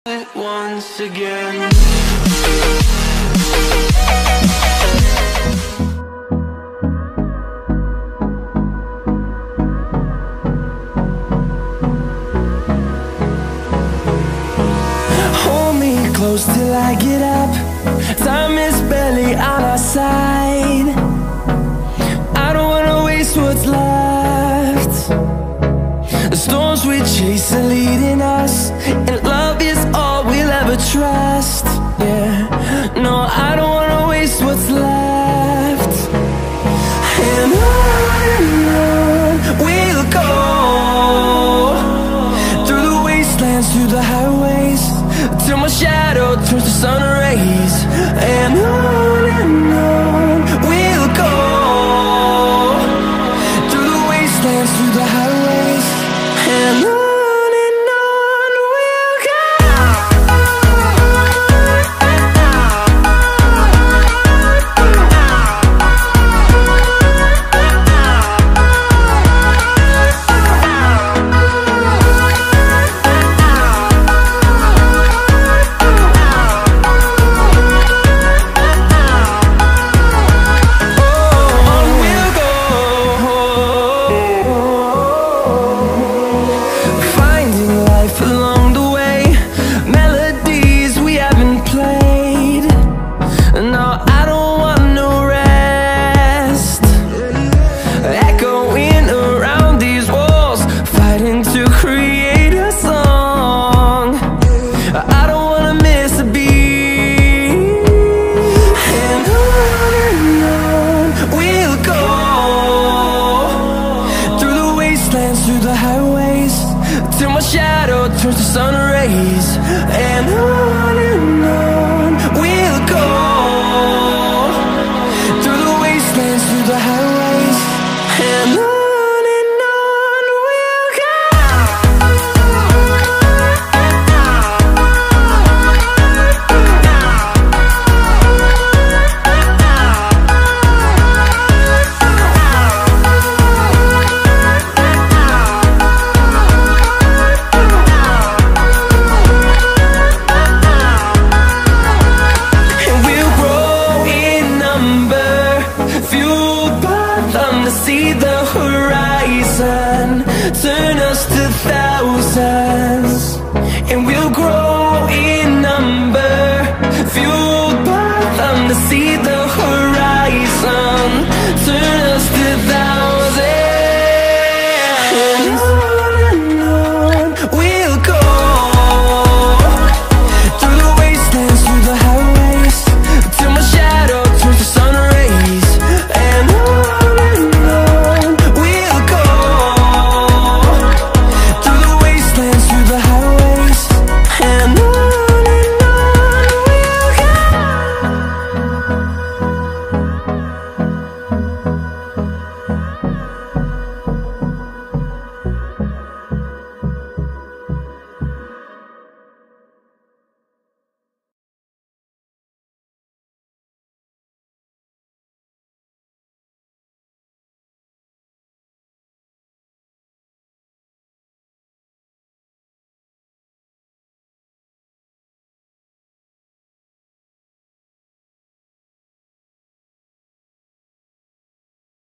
once again. Hold me close till I get up. Time is barely on our side. I don't wanna waste what's left. The storms we chase are leading us, and love is all we'll ever trust. Yeah, no, I don't wanna waste what's left. And on we'll go, through the wastelands, through the highways, till my shadow turns to sun rays. And on we'll go, through the wastelands, through the highways, and on we'll go. Through the highways, till my shadow turns to sun rays. And